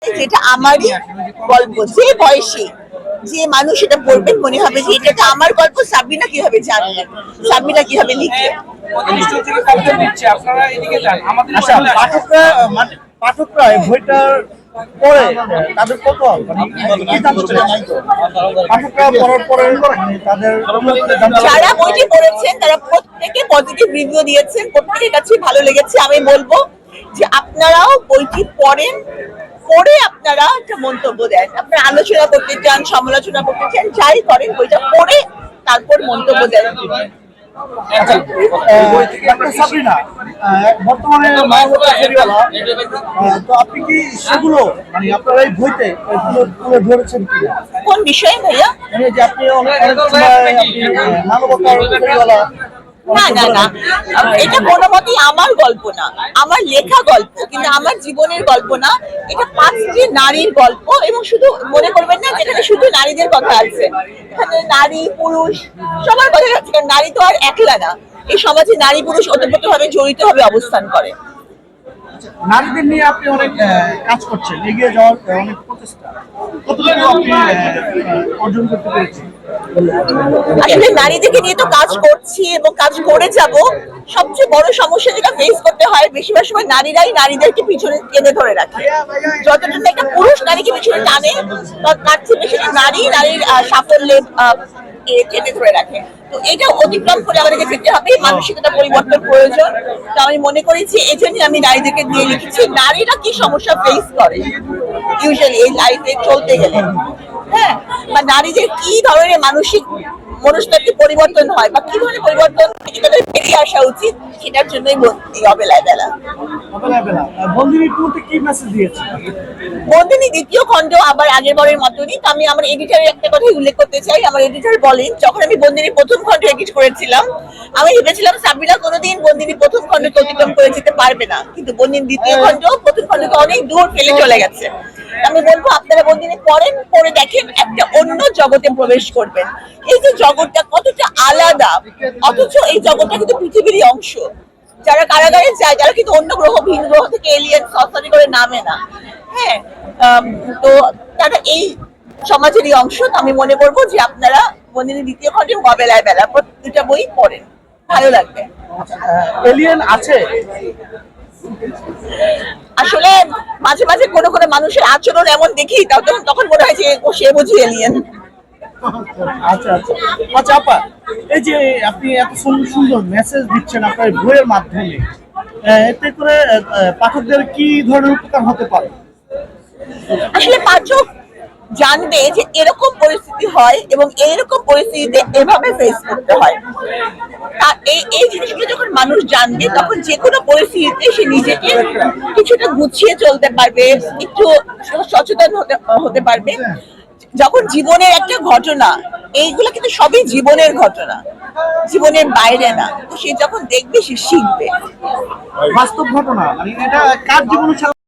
যেটা আমারই গল্প, যে বয়সে যে মানুষ এটা পড়বেন মনে হবে যে এটা তো আমার গল্প। সাবরিনা কিভাবে জানলেন, সাবরিনা কিভাবে লিখলেন। আচ্ছা, পাঠকরা বইটার পরে তাদের কত পাঠকরা পড়ার পরে তাদের যারা বইটি পড়েছেন তারা প্রত্যেকে পজিটিভ রিভিউ দিয়েছেন, প্রত্যেকের কাছে ভালো লেগেছে। আমি বলবো যে আপনারাও বইটি পড়েন, পড়ে আপনারা একটা মন্তব্য দেন। আপনারা আলোচনা করতে চান, সমালোচনা করতে চান, যাই করেন বইটা পড়ে তারপর মন্তব্য দেন। সাবরিনা বর্তমানে তো আপনি কি সেগুলো মানে আপনার এই বইতে তুলে ধরেছেন কি? কোন বিষয়ে ভাইয়া? যে আপনি অনেক সময় মানবতার ফেরিওয়ালা। না না না, এটা কোনো মতেই আমার গল্প না, আমার লেখা গল্প, কিন্তু আমার জীবনের গল্প না। এটা 5টি নারীর গল্প, এবং শুধু মনে করবেন না যেখানে শুধু নারীদের কথা আছে, এখানে নারী পুরুষ সবার কথা আছে। কারণ নারী তো আর একলা না, এই সমাজে নারী পুরুষ ওতপ্রোতভাবে জড়িত ভাবে অবস্থান করে। নারীদের নিয়ে আপনি অনেক কাজ করছেন, এগিয়ে যাওয়ার অনেক প্রচেষ্টা, কতটুকু আপনি অর্জন করতে পেরেছেন? আসলে নারীদেরকে নিয়ে তো কাজ করছি এবং কাজ করে যাব। সবচেয়ে বড় সমস্যা যেটা ফেস করতে হয়, বেশিরভাগ সময় নারীরাই নারীদেরকে পিছনে টেনে ধরে রাখে। যতটা একটা পুরুষ নারীকে পিছনে টানে, তার চেয়ে বেশি নারীর সাফল্যে টেনে ধরে রাখে। তো এটা অতিক্রম করে আমাদেরকে যেতে হবে, মানসিকতা পরিবর্তন প্রয়োজন। তো আমি মনে করেছি এই জন্যই আমি নারীদেরকে নিয়ে লিখেছি। নারীরা কি সমস্যা ফেস করে ইউজুয়ালি এই লাইফে চলতে গেলে, হ্যাঁ, বা নারীদের কি ধরনের মানসিক মনস্তত্ত্বের পরিবর্তন হয় বা কি ধরনের পরিবর্তন থেকে তাদের বেরিয়ে আসা উচিত, সেটার জন্যই এই অবেলায় বেলা। বন্দিনী দ্বিতীয় খণ্ড আবার আগের বারের মতনই। তো আমি আমার এডিটরের একটা কথাই উল্লেখ করতে চাই। আমার এডিটর বলেন, যখন আমি বন্দিনী প্রথম খণ্ড এডিট করেছিলাম, আমি ভেবেছিলাম সাবরিনা কোনোদিন বন্দিনী প্রথম খণ্ডকে অতিক্রম করে যেতে পারবে না, কিন্তু বন্দিনী দ্বিতীয় খণ্ড প্রথম খণ্ডকে অনেক দূর ফেলে চলে গেছে। আমি বলবো আপনারা বন্দিনী পড়েন, পড়ে দেখেন, একটা অন্য জগতে প্রবেশ করবেন। এই যে জগৎটা কতটা আলাদা, অথচ এই জগৎটা কিন্তু পৃথিবীরই অংশ। যারা কারাগারে যায়, যারা কিন্তু অন্য গ্রহ ভিন গ্রহ থেকে এলিয়েন সরসারি করে নামে না, হ্যাঁ, তো তারা এই সমাজেরই অংশ। তো আমি মনে করবো যে আপনারা বন্দিনী দ্বিতীয় খণ্ডে অবেলায় বেলা প্রত্যেকটা বই পড়েন, ভালো লাগবে। এলিয়েন আছে আসলে মাঝে মাঝে কোনো কোনো মানুষের আচরণ এমন দেখি, তখন মনে হয় যে ও সে বুঝি এলিয়েন। আচ্ছা আচ্ছা আচ্ছা আপা, এই যে আপনি এত সুন্দর সুন্দর মেসেজ দিচ্ছেন আপনার বইয়ের মাধ্যমে, এতে করে পাঠকদের কি ধরনের উপকার হতে পারে? আসলে পাঠক জানবে যে এরকম পরিস্থিতি হয় এবং এইরকম পরিস্থিতিতে এভাবে ফেস করতে হয়। এই জিনিসগুলো যখন মানুষ জানবে, তখন যে কোনো পরিস্থিতিতে সে নিজেকে কিছুটা গুছিয়ে চলতে পারবে, একটু সচেতন হতে পারবে। যখন জীবনের একটা ঘটনা, এইগুলো কিন্তু সবই জীবনের ঘটনা, জীবনের বাইরে না, তো সে যখন দেখবে সে শিখবে। বাস্তব ঘটনা, মানে এটা কার জীবনে